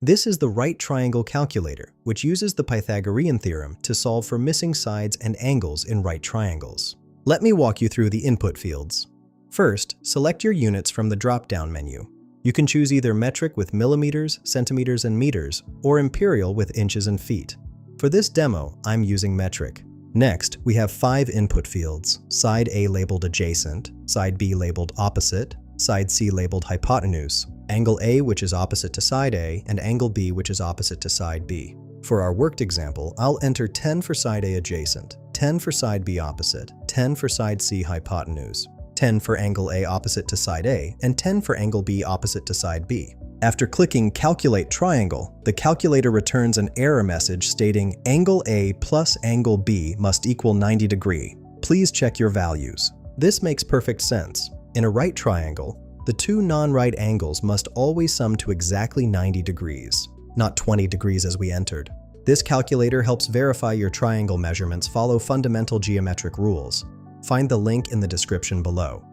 This is the right triangle calculator, which uses the Pythagorean theorem to solve for missing sides and angles in right triangles. Let me walk you through the input fields. First, select your units from the drop-down menu. You can choose either metric with millimeters, centimeters, and meters, or imperial with inches and feet. For this demo, I'm using metric. Next, we have 5 input fields: side A labeled adjacent, side B labeled opposite, side C labeled hypotenuse, angle A which is opposite to side A, and angle B which is opposite to side B. For our worked example, I'll enter 10 for side A adjacent, 10 for side B opposite, 10 for side C hypotenuse, 10 for angle A opposite to side A, and 10 for angle B opposite to side B. After clicking Calculate Triangle, the calculator returns an error message stating angle A plus angle B must equal 90 degrees. Please check your values. This makes perfect sense. In a right triangle, the two non-right angles must always sum to exactly 90 degrees, not 20 degrees as we entered. This calculator helps verify your triangle measurements follow fundamental geometric rules. Find the link in the description below.